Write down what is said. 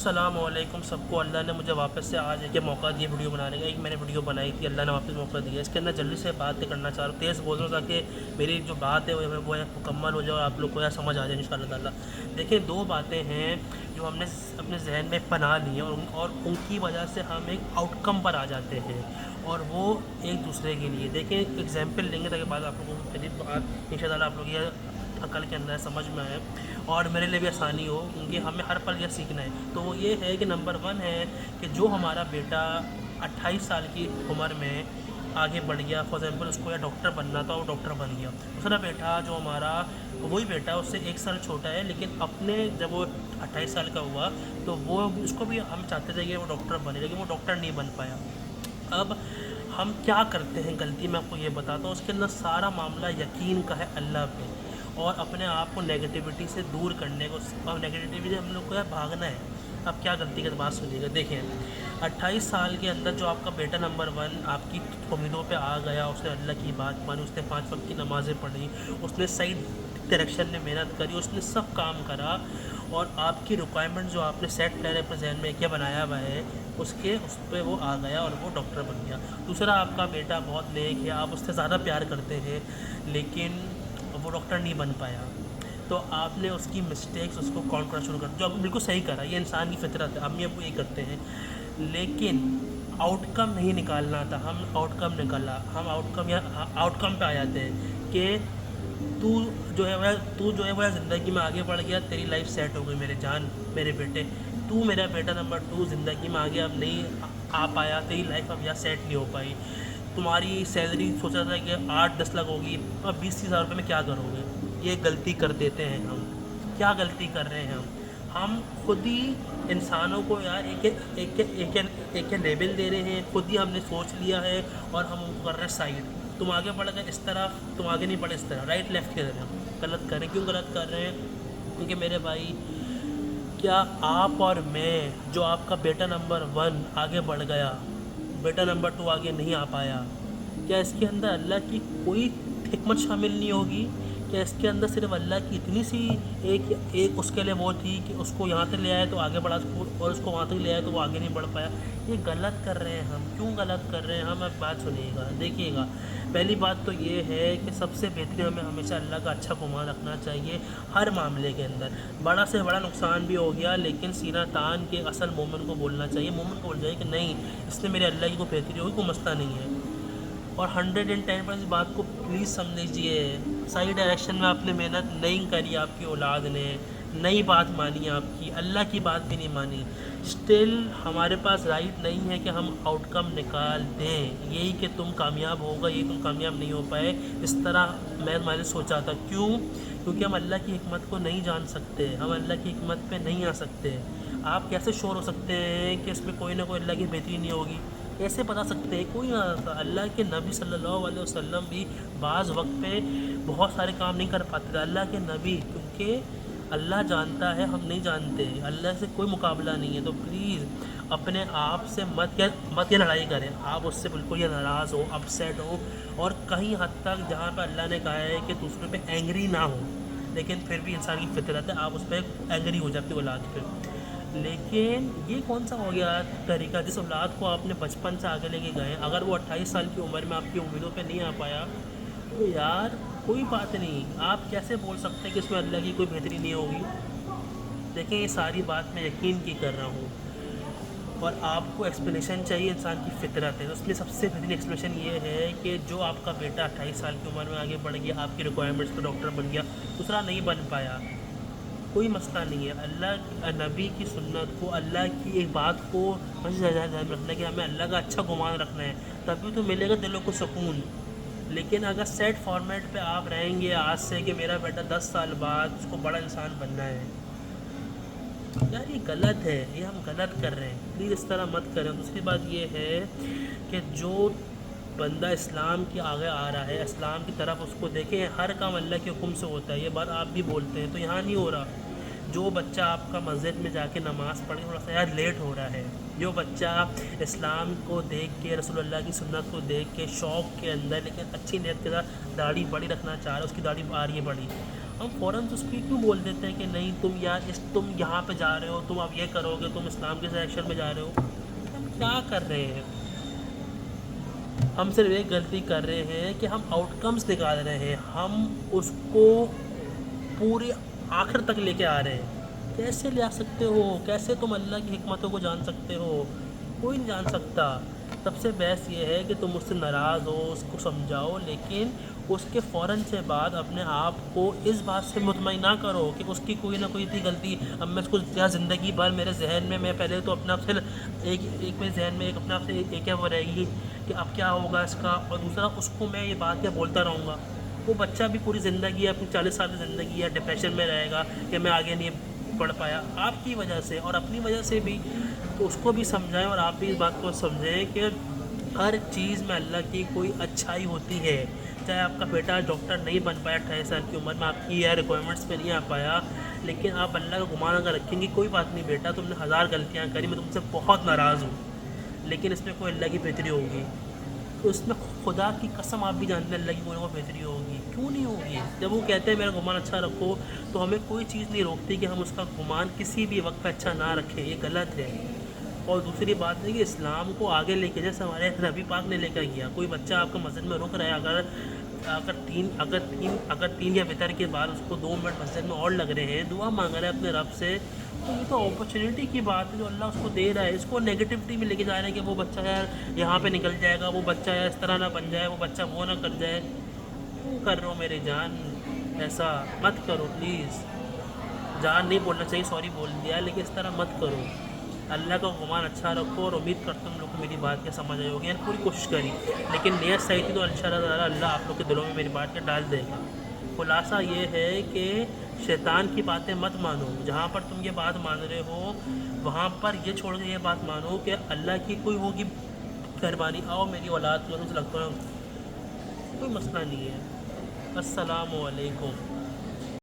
السلام علیکم سب کو۔ اللہ نے مجھے واپس سے آج ایک موقع دیا ویڈیو بنانے کا۔ ایک میں نے ویڈیو بنائی تھی، اللہ نے واپس موقع دیا۔ اس کے اندر جلدی سے باتیں کرنا چاہ رہا ہوں، تیز بول رہا ہوں تاکہ میری جو بات ہے وہ مکمل ہو جائے اور آپ لوگ کو یہاں سمجھ آ جائے انشاءاللہ تعالیٰ۔ دیکھیں، دو باتیں ہیں جو ہم نے اپنے ذہن میں بنا لی ہیں اور ان کی وجہ سے ہم ایک آؤٹ کم پر آ جاتے ہیں، اور وہ ایک دوسرے کے لیے۔ دیکھیں، ایگزامپل لیں گے تاکہ بعد آپ لوگوں کو پہلی بات انشاءاللہ آپ لوگ یہ عقل کے اندر سمجھ میں آئے اور میرے لیے بھی آسانی ہو، کیونکہ ہمیں ہر پل یہ سیکھنا ہے۔ تو وہ یہ ہے کہ نمبر 1 ہے کہ جو ہمارا بیٹا 28 سال کی عمر میں آگے بڑھ گیا، فار ایگزامپل اس کو یا ڈاکٹر بننا تھا، وہ ڈاکٹر بن گیا۔ دوسرا بیٹا جو ہمارا وہی بیٹا اس سے 1 سال چھوٹا ہے، لیکن اپنے جب وہ 28 سال کا ہوا تو وہ اس کو بھی ہم چاہتے تھے کہ وہ ڈاکٹر بنے، لیکن وہ ڈاکٹر نہیں بن پایا۔ اب ہم کیا کرتے ہیں غلطی، میں آپ کو یہ بتاتا ہوں۔ اس کے اندر سارا معاملہ یقین کا ہے اللہ پہ، اور اپنے آپ کو نگیٹیوٹی سے دور کرنے کو، اب نگیٹیوٹی سے ہم لوگ کو بھاگنا ہے۔ اب کیا غلطی کی بات سنیے گا۔ دیکھیں، 28 سال کے اندر جو آپ کا بیٹا نمبر 1 آپ کی امیدوں پہ آ گیا، اس نے اللہ کی بات مانی، اس نے 5 وقت کی نمازیں پڑھی، اس نے صحیح ڈائریکشن میں محنت کری، اس نے سب کام کرا، اور آپ کی ریکوائرمنٹ جو آپ نے سیٹ کر اپنے ذہن میں کیا بنایا ہوا ہے اس پہ وہ آ گیا اور وہ ڈاکٹر بن گیا۔ دوسرا، آپ کا بیٹا بہت نیک ہے، آپ اس سے زیادہ پیار کرتے ہیں، لیکن وہ ڈاکٹر نہیں بن پایا، تو آپ نے اس کی مسٹیکس اس کو کاؤنٹ کرنا شروع کر دیا، جو آپ نے بالکل صحیح کرا، یہ انسان کی فطرت ہے، امی ابو یہی کرتے ہیں، لیکن آؤٹ کم نہیں نکالنا تھا۔ ہم آؤٹ کم نکالا، ہم آؤٹ کم پہ آ جاتے ہیں کہ تو جو ہے وہ زندگی میں آگے بڑھ گیا، تیری لائف سیٹ ہو گئی میرے جان، میرے بیٹے۔ تو میرا بیٹا نمبر 2 زندگی میں آگے اب نہیں آ پایا، تیری لائف اب یہاں سیٹ نہیں ہو پائی۔ تمہاری سیلری سوچا تھا کہ 8-10 لاکھ ہوگی، اب 20-30 ہزار روپے میں کیا کرو گے؟ یہ غلطی کر دیتے ہیں ہم۔ کیا غلطی کر رہے ہیں ہم خود ہی انسانوں کو یار ایک لیبل دے رہے ہیں، خود ہی ہم نے سوچ لیا ہے اور ہم ان کو کر رہے ہیں سائڈ۔ تم آگے بڑھ گئے اس طرف، تم آگے نہیں بڑھے اس طرح، رائٹ لیفٹ کے طرح۔ غلط کر رہے ہیں۔ کیوں غلط کر رہے ہیں؟ کیونکہ میرے بھائی، کیا آپ اور میں، جو آپ کا بیٹا نمبر 1 آگے بڑھ گیا، بیٹا نمبر 2 آگے نہیں آ پایا، کیا اس کے اندر اللہ کی کوئی حکمت شامل نہیں ہوگی؟ کہ اس کے اندر صرف اللہ کی اتنی سی ایک اس کے لیے وہ تھی کہ اس کو یہاں تک لے آئے تو آگے بڑھا، اور اس کو وہاں تک لے آئے تو وہ آگے نہیں بڑھ پایا؟ یہ غلط کر رہے ہیں ہم۔ کیوں غلط کر رہے ہیں ہم؟ اب بات سنیے گا، دیکھیے گا۔ پہلی بات تو یہ ہے کہ سب سے بہترین ہمیں ہمیشہ اللہ کا اچھا گمان رکھنا چاہیے ہر معاملے کے اندر۔ بڑا سے بڑا نقصان بھی ہو گیا، لیکن سینہ تان کے اصل مومن کو بولنا چاہیے، مومن کو بول جائے کہ نہیں، اس نے میرے اللہ کی کوئی بہتری ہوگی، کوئی مسئلہ نہیں ہے۔ اور 110% اس بات کو پلیز سمجھیے، صحیح ڈائریکشن میں آپ نے محنت نہیں کری، آپ کی اولاد نے نئی بات مانی، آپ کی اللہ کی بات بھی نہیں مانی، اسٹل ہمارے پاس رائٹ نہیں ہے کہ ہم آؤٹ کم نکال دیں یہی کہ تم کامیاب ہوگا، یہ تم کامیاب نہیں ہو پائے، اس طرح میں نے سوچا تھا۔ کیوں؟ کیونکہ ہم اللہ کی حکمت کو نہیں جان سکتے، ہم اللہ کی حکمت پہ نہیں آ سکتے۔ آپ کیسے شور ہو سکتے ہیں کہ اس میں کوئی نہ کوئی اللہ کی بہتری نہیں ہوگی؟ کیسے بتا سکتے ہیں؟ کوئی نہ بتا۔ اللہ کے نبی صلی اللہ علیہ وسلم بھی بعض وقت پہ بہت سارے کام نہیں کر پاتے تھے، اللہ کے نبی، کیونکہ اللہ جانتا ہے، ہم نہیں جانتے، اللہ سے کوئی مقابلہ نہیں ہے۔ تو پلیز اپنے آپ سے مت یہ لڑائی کریں، آپ اس سے بالکل یہ ناراض ہو، اپسیٹ ہو، اور کہیں حد تک جہاں پہ اللہ نے کہا ہے کہ دوسرے پہ اینگری نہ ہو، لیکن پھر بھی انسان کی فطرت ہے، آپ اس پہ اینگری ہو جاتے اولاد پہ۔ لیکن یہ کون سا ہو گیا طریقہ؟ جس اولاد کو آپ نے بچپن سے آگے لے کے گئے، اگر وہ 28 سال کی عمر میں آپ کی امیدوں پہ نہیں آ پایا تو یار کوئی بات نہیں، آپ کیسے بول سکتے ہیں کہ اس میں اللہ کی کوئی بہتری نہیں ہوگی؟ دیکھیں، یہ ساری بات میں یقین کی کر رہا ہوں، اور آپ کو ایکسپلینیشن چاہیے، انسان کی فطرت ہے۔ اس میں سب سے بہترین ایکسپلینیشن یہ ہے کہ جو آپ کا بیٹا 28 سال کی عمر میں آگے بڑھ گیا، آپ کی ریکوائرمنٹس پہ ڈاکٹر بن گیا، دوسرا نہیں بن پایا، کوئی مسئلہ نہیں ہے۔ اللہ نبی کی سنت کو، اللہ کی ایک بات کو ذہن میں رکھنا ہے کہ ہمیں اللہ کا اچھا گمان رکھنا ہے، تبھی تو ملے گا دلوں کو سکون۔ لیکن اگر سیٹ فارمیٹ پہ آپ رہیں گے آج سے کہ میرا بیٹا 10 سال بعد اس کو بڑا انسان بننا ہے، یار یہ غلط ہے، یہ ہم غلط کر رہے ہیں، پلیز اس طرح مت کریں۔ دوسری بات یہ ہے کہ جو بندہ اسلام کے آگے آ رہا ہے، اسلام کی طرف اس کو دیکھیں، ہر کام اللہ کے حکم سے ہوتا ہے، یہ بات آپ بھی بولتے ہیں، تو یہاں نہیں ہو رہا۔ جو بچہ آپ کا مسجد میں جا کے نماز پڑھے تھوڑا سا یار لیٹ ہو رہا ہے، جو بچہ اسلام کو دیکھ کے، رسول اللہ کی سنت کو دیکھ کے شوق کے اندر، لیکن اچھی نیت کے ساتھ داڑھی بڑی رکھنا چاہ رہا ہے، اس کی داڑھی آ رہی ہے بڑی، ہم فوراً سے اس کو کیوں بول دیتے ہیں کہ نہیں تم یہاں پہ جا رہے ہو، تم اب یہ کرو گے، تم اسلام کے سیکشن میں جا رہے ہو. ہم کیا کر رہے ہیں؟ ہم صرف ایک غلطی کر رہے ہیں کہ ہم آؤٹ کمس نکال رہے ہیں، ہم اس کو پورے آخر تک لے کے آ رہے ہیں. کیسے لے آ سکتے ہو؟ کیسے تم اللہ کی حکمتوں کو جان سکتے ہو؟ کوئی نہیں جان سکتا. سب سے بحث یہ ہے کہ تم اس سے ناراض ہو، اس کو سمجھاؤ، لیکن اس کے فوراً سے بعد اپنے آپ کو اس بات سے مطمئن نہ کرو کہ اس کی کوئی نہ کوئی تھی غلطی. اب میں اس کو کیا زندگی بھر میرے ذہن میں پہلے تو اپنا پھر ایک میرے ذہن میں ایک اپنا سے ایک کیا وہ رہے گی کہ اب کیا ہوگا اس کا، اور دوسرا اس کو میں یہ بات کیا بولتا رہوں گا. وہ بچہ بھی پوری زندگی اپنی 40 سال کی زندگی ہے ڈپریشن میں رہے گا کہ میں آگے نہیں پڑھ پایا آپ کی وجہ سے اور اپنی وجہ سے بھی. تو اس کو بھی سمجھائیں اور آپ بھی اس بات کو سمجھیں کہ ہر چیز میں اللہ کی کوئی اچھائی ہوتی ہے. چاہے آپ کا بیٹا ڈاکٹر نہیں بن پایا 28 سال کی عمر میں، آپ کی ریکوائرمنٹس پہ نہیں آ پایا، لیکن آپ اللہ کا گمان اگر رکھیں گے کوئی بات نہیں بیٹا تم نے 1000 غلطیاں کری، میں تم سے بہت ناراض ہوں، لیکن اس میں کوئی اللہ کی بہتری ہوگی. تو اس میں خدا کی قسم آپ بھی جانتے ہیں اللہ کی کوئی نہ کوئی بہتری ہوگی. کیوں نہیں ہوگی؟ جب وہ کہتے ہیں میرا گمان اچھا رکھو تو ہمیں کوئی چیز نہیں روکتی کہ ہم اس کا گمان کسی بھی وقت پہ اچھا نہ رکھیں. یہ غلط ہے. اور دوسری بات ہے کہ اسلام کو آگے لے کے جیسے ہمارے نبی پاک نے لے کر گیا. کوئی بچہ آپ کا مسجد میں رک رہا ہے، اگر تین یا فطر کے بعد اس کو 2 منٹ مسجد میں اور لگ رہے ہیں، دعا مانگ رہا ہے اپنے رب سے، تو یہ تو اپرچونیٹی کی بات ہے جو اللہ اس کو دے رہا ہے. اس کو نیگیٹیوٹی میں لے کے جا رہے ہیں کہ وہ بچہ یار یہاں پہ نکل جائے گا، وہ بچہ یار اس طرح نہ بن جائے، وہ بچہ وہ نہ کر جائے. کیوں کر رہے ہو میری جان؟ ایسا مت کرو پلیز. جان نہیں بولنا چاہیے، سوری بول دیا، لیکن اس طرح مت کرو. اللہ کا گمان اچھا رکھو اور امید کرتا ہوں تم لوگ کو میری بات کے سمجھ آئی ہوگی. پوری کوشش کری لیکن نیت صحیح تھی تو ان شاء اللہ تعالیٰ اللہ آپ لوگ کے دلوں میں میری بات کے ڈال دے گا. خلاصہ یہ ہے کہ شیطان کی باتیں مت مانو. جہاں پر تم یہ بات مان رہے ہو وہاں پر یہ چھوڑ کے یہ بات مانو کہ اللہ کی کوئی ہوگی مہربانی. آؤ میری اولاد کو سے لگتا ہے کوئی مسئلہ نہیں ہے. السلام علیکم.